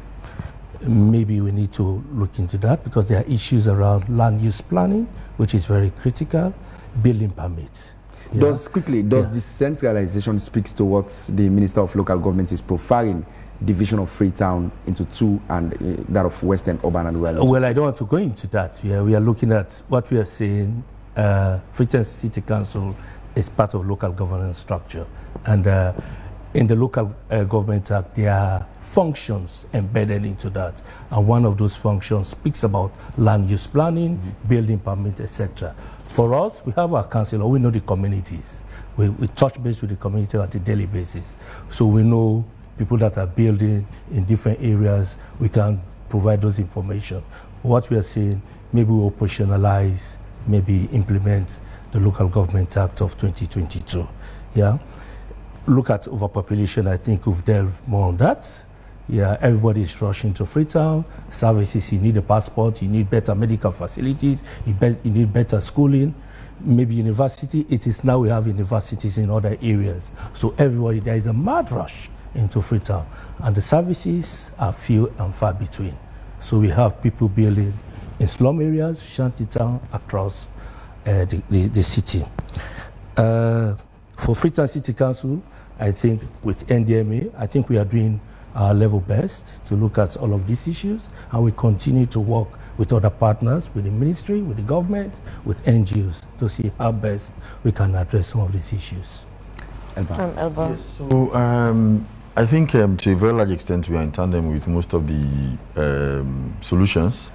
maybe we need to look into that because there are issues around land use planning, which is very critical, building permits. Yeah. Does decentralization speaks to what the Minister of Local Government is profiling? Division of Freetown into 2 and that of Western Urban and Rural. Well, I don't want to go into that. We are looking at what we are saying. Freetown City Council is part of local governance structure, and in the Local Government Act, there are functions embedded into that, and one of those functions speaks about land use planning, building permit, etc. For us, we have our council, we know the communities. We touch base with the community at a daily basis, so we know people that are building in different areas. We can provide those information. What we are saying, maybe we operationalize, maybe implement the Local Government Act of 2022. Yeah. Look at overpopulation. I think we've delved more on that. Yeah, everybody's rushing to Freetown. Services, you need a passport, you need better medical facilities, you need better schooling. Maybe university, it is now we have universities in other areas. So everybody, there is a mad rush into Freetown, and the services are few and far between. So we have people building in slum areas, shantytown, across the city. For Freetown City Council, I think with NDMA, I think we are doing our level best to look at all of these issues, and we continue to work with other partners, with the ministry, with the government, with NGOs to see how best we can address some of these issues. Elba. Yes, so I think to a very large extent we are in tandem with most of the solutions,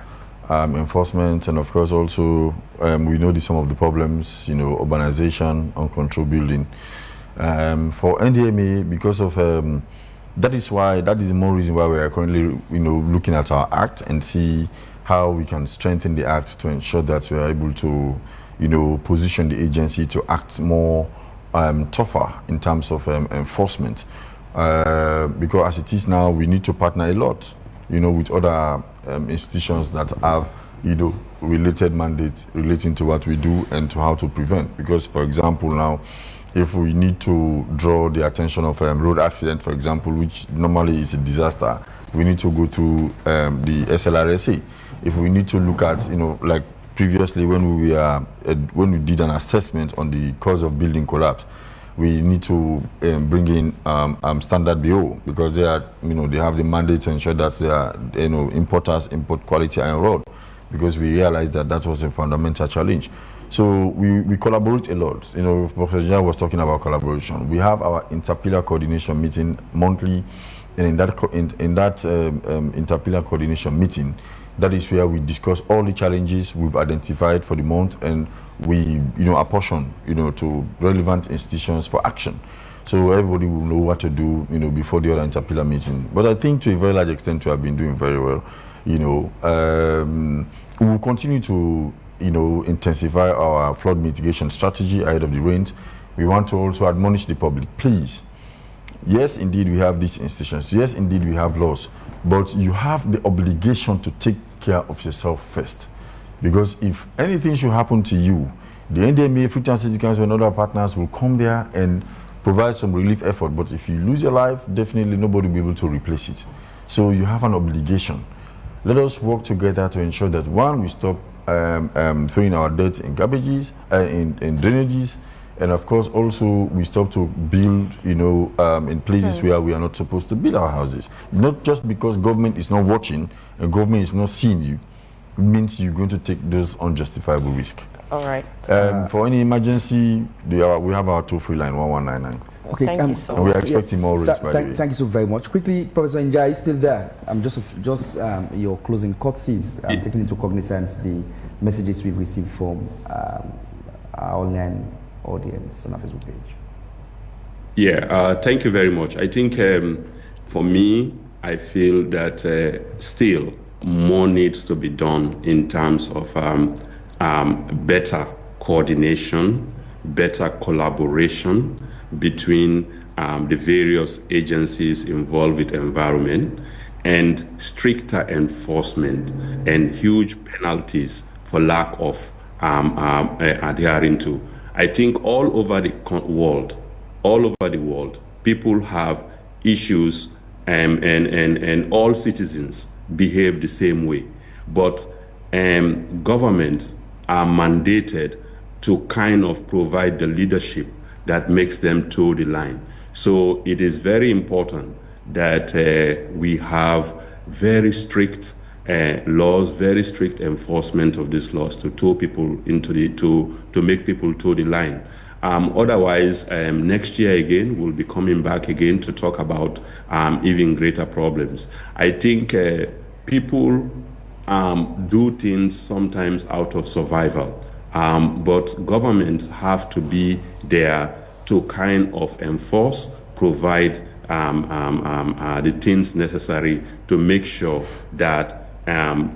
enforcement, and of course also we know some of the problems, urbanization, uncontrolled building. For NDMA, because of that is the more reason why we are currently looking at our act and see how we can strengthen the act to ensure that we are able to position the agency to act more tougher in terms of enforcement. Because as it is now, we need to partner a lot, with other institutions that have, related mandates relating to what we do and to how to prevent. Because, for example, now, if we need to draw the attention of road accident, for example, which normally is a disaster, we need to go through the SLRSA. If we need to look at, like previously when we did an assessment on the cause of building collapse, we need to bring in standard BO because they are, they have the mandate to ensure that they are, importers import quality iron rod. because we realized that that was a fundamental challenge. So we collaborate a lot. You know, Professor Jan was talking about collaboration. We have our interpillar coordination meeting monthly, and in that interpillar coordination meeting, that is where we discuss all the challenges we've identified for the month, and we, apportion, to relevant institutions for action. So everybody will know what to do, before the other interpillar meeting. But I think to a very large extent we have been doing very well. We will continue to, intensify our flood mitigation strategy ahead of the rains. We want to also admonish the public, please. Yes, indeed, we have these institutions. Yes, indeed, we have laws. But you have the obligation to take care of yourself first. Because if anything should happen to you, the NDMA, Freetown City Council, and other partners will come there and provide some relief effort. But if you lose your life, definitely nobody will be able to replace it. So you have an obligation. Let us work together to ensure that, one, we stop throwing our dirt in garbages, in drainages, and of course also we stop to build, in places where we are not supposed to build our houses. Not just because government is not watching and government is not seeing you, it means you're going to take those unjustifiable risks. All right. For any emergency, we have our toll-free line 1199. Okay, thank you so and we're expecting more rates, by the way. Thank you so very much. Quickly, Professor Njai is still there. Just your closing courtesies, taking into cognizance the messages we've received from our online audience on our Facebook page. Yeah, thank you very much. I think for me, I feel that still more needs to be done in terms of better coordination, better collaboration between the various agencies involved with environment, and stricter enforcement and huge penalties for lack of adhering to. I think all over the world, people have issues, and all citizens behave the same way. But governments are mandated to kind of provide the leadership that makes them toe the line. So it is very important that we have very strict laws, very strict enforcement of these laws to toe people to make people toe the line. Otherwise, next year again, we'll be coming back again to talk about even greater problems. I think people do things sometimes out of survival, but governments have to be there to kind of enforce, provide the things necessary to make sure that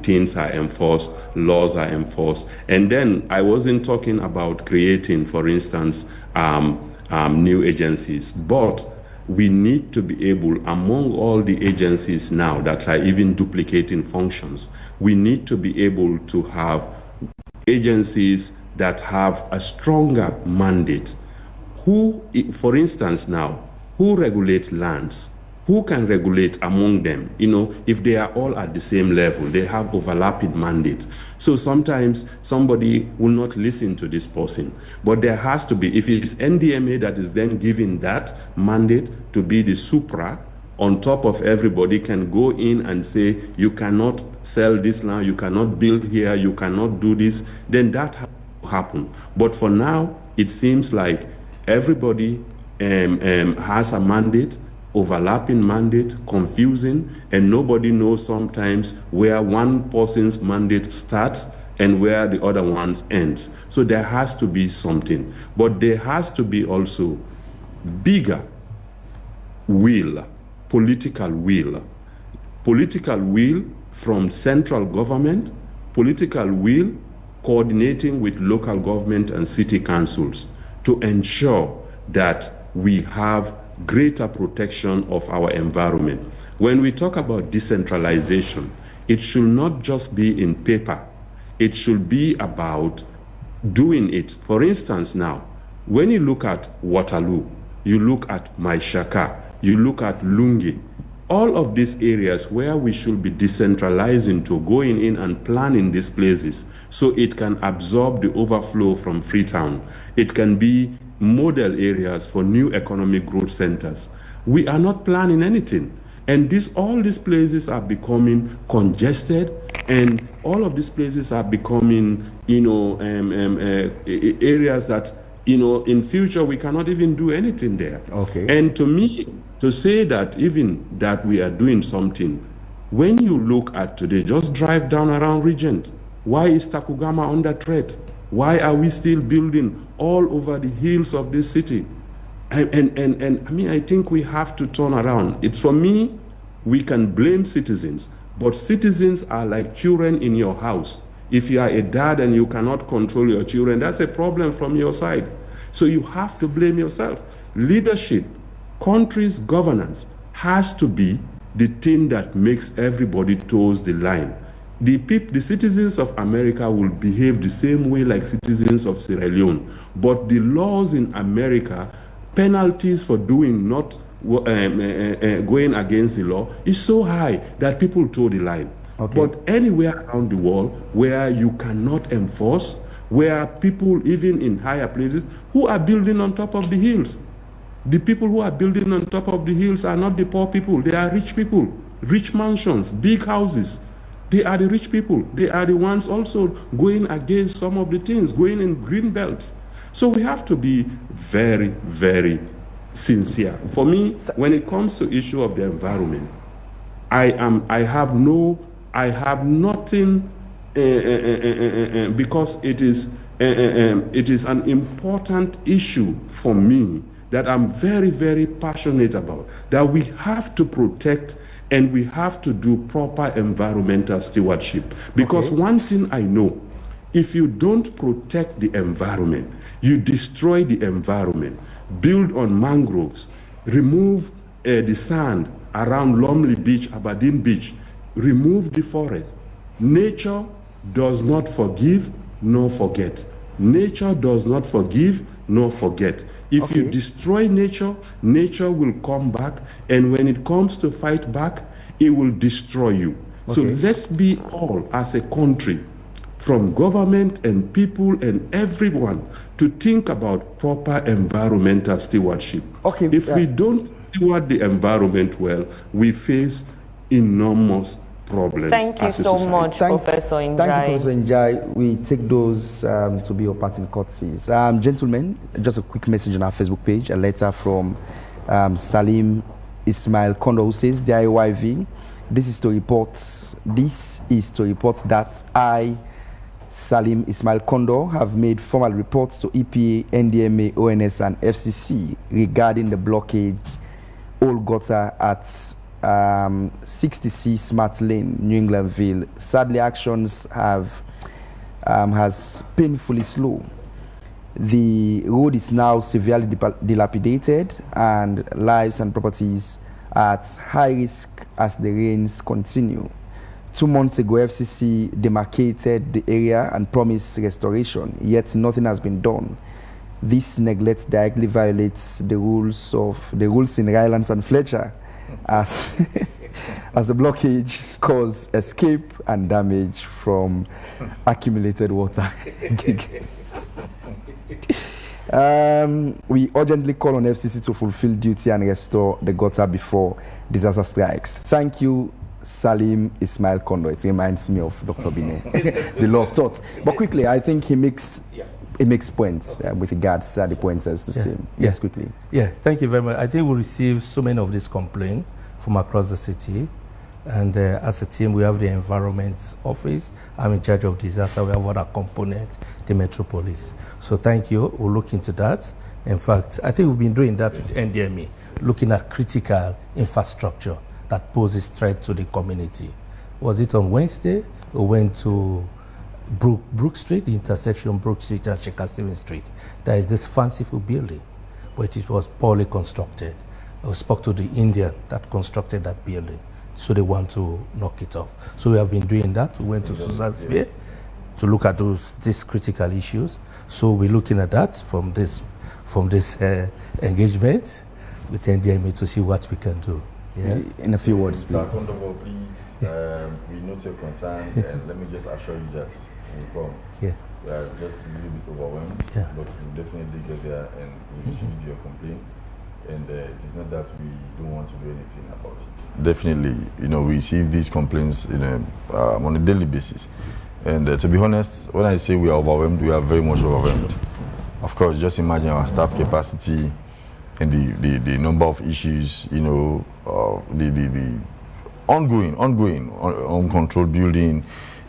things are enforced, laws are enforced. And then I wasn't talking about creating, for instance, new agencies, but we need to be able, among all the agencies now that are even duplicating functions, we need to be able to have agencies that have a stronger mandate. Who, for instance now, who regulates lands? Who can regulate among them? If they are all at the same level, they have overlapping mandate. So sometimes somebody will not listen to this person. But there has to be, if it's NDMA that is then given that mandate to be the supra, on top of everybody can go in and say, you cannot sell this land, you cannot build here, you cannot do this, then that happen. But for now, it seems like everybody has a mandate, overlapping mandate, confusing, and nobody knows sometimes where one person's mandate starts and where the other one's ends. So there has to be something. But there has to be also bigger will, political will from central government, political will coordinating with local government and city councils to ensure that we have greater protection of our environment. When we talk about decentralization, it should not just be in paper. It should be about doing it. For instance now, when you look at Waterloo, you look at Maishaka, you look at Lungi, all of these areas where we should be decentralizing to going in and planning these places so it can absorb the overflow from Freetown. It can be model areas for new economic growth centers. We are not planning anything. And all these places are becoming congested, and all of these places are becoming, areas that, in future we cannot even do anything there. Okay. And to me, to say that even that we are doing something, when you look at today, just drive down around Regent. Why is Takugama under threat? Why are we still building all over the hills of this city? And I mean, I think we have to turn around. It's, for me, we can blame citizens, but citizens are like children in your house. If you are a dad and you cannot control your children, that's a problem from your side. So you have to blame yourself. Leadership, country's governance has to be the thing that makes everybody toes the line. The citizens of America will behave the same way like citizens of Sierra Leone, but the laws in America, penalties for doing not going against the law is so high that people toe the line. Okay. But anywhere around the world where you cannot enforce, where people, even in higher places, who are building on top of the hills. The people who are building on top of the hills are not the poor people. They are rich people, rich mansions, big houses. They are the rich people. They are the ones also going against some of the things, going in green belts. So we have to be very, very sincere. For me, when it comes to issue of the environment, I have nothing, because it is an important issue for me that I'm very, very passionate about, that we have to protect and we have to do proper environmental stewardship. Because one thing I know, if you don't protect the environment, you destroy the environment, build on mangroves, remove the sand around Lumley Beach, Aberdeen Beach, remove the forest. Nature does not forgive nor forget. Nature does not forgive nor forget. If you destroy nature, nature will come back, and when it comes to fight back, it will destroy you. So let's be all, as a country, from government and people and everyone, to think about proper environmental stewardship. If we don't steward the environment well, we face enormous problems. Thank you so much, Professor Njai. Thank you, Professor Njai. We take those to be your parting courtesies. Gentlemen, just a quick message on our Facebook page, a letter from Salim Ismail Kondo, who says, DIYV, this is to report that I, Salim Ismail Kondo, have made formal reports to EPA, NDMA, ONS, and FCC regarding the blockage old gutter at 60C Smart Lane, New Englandville. Sadly, actions has painfully slow. The road is now severely dilapidated, and lives and properties are at high risk as the rains continue. 2 months ago, FCC demarcated the area and promised restoration, yet nothing has been done. This neglect directly violates the rules in Rylands and Fletcher, as the blockage caused escape and damage from accumulated water. We urgently call on FCC to fulfill duty and restore the gutter before disaster strikes. Thank you, Salim Ismail Kondo. It reminds me of Dr. Bine, the law of thought. But quickly, I think he makes points with regards to the pointers to say. Yes, quickly. Yeah, thank you very much. I think we received so many of these complaints from across the city. And as a team, we have the Environment Office. I'm in charge of disaster. We have other component, the Metropolis. So thank you. We'll look into that. In fact, I think we've been doing that with NDME, looking at critical infrastructure that poses threat to the community. Was it on Wednesday? We went to Brook Street, the intersection Brook Street and Shaker Stevens Street. There is this fanciful building, but it was poorly constructed. I spoke to the Indian that constructed that building, so they want to knock it off. So we have been doing that. We went to Susan Spear to look at these critical issues. So we're looking at that from this engagement with NDMA to see what we can do. Yeah. In a few words, please. We note your concern, and let me just assure you that we are just a little bit overwhelmed, but we'll definitely get there and we'll receive your complaint. and it is not that we don't want to do anything about it. Definitely, we receive these complaints on a daily basis. And to be honest, when I say we are overwhelmed, we are very much overwhelmed. Of course, just imagine our staff capacity and the number of issues, the ongoing, uncontrolled building,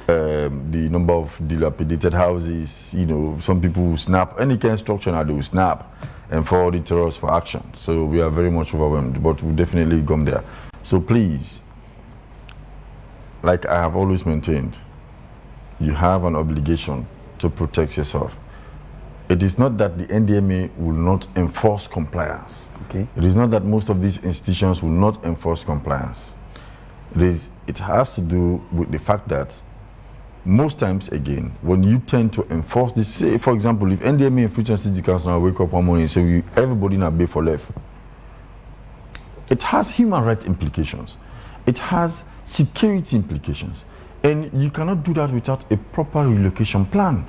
the number of dilapidated houses, some people will snap, any kind of structure now they will snap and forward it to us for action. So we are very much overwhelmed, but we'll definitely come there. So please, like I have always maintained, you have an obligation to protect yourself. It is not that the NDMA will not enforce compliance. Okay. It is not that most of these institutions will not enforce compliance. It has to do with the fact that most times, again, when you tend to enforce this, say, for example, if NDMA and Freetown City Council now wake up one morning and say, everybody now pay for left, it has human rights implications. It has security implications. And you cannot do that without a proper relocation plan.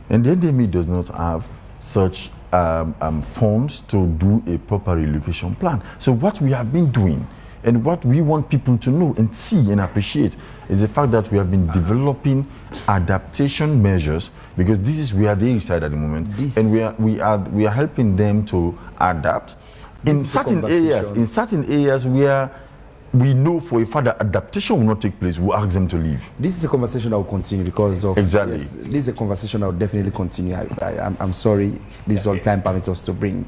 And the NDMA does not have such funds to do a proper relocation plan. So what we have been doing and what we want people to know and see and appreciate is the fact that we have been developing adaptation measures, because this is where they reside at the moment, and we are helping them to adapt in certain areas where we know for a fact that adaptation will not take place. We'll ask them to leave. This is a conversation that will continue because of... Exactly. Yes, this is a conversation that will definitely continue. I'm sorry, this is all time permits us to bring.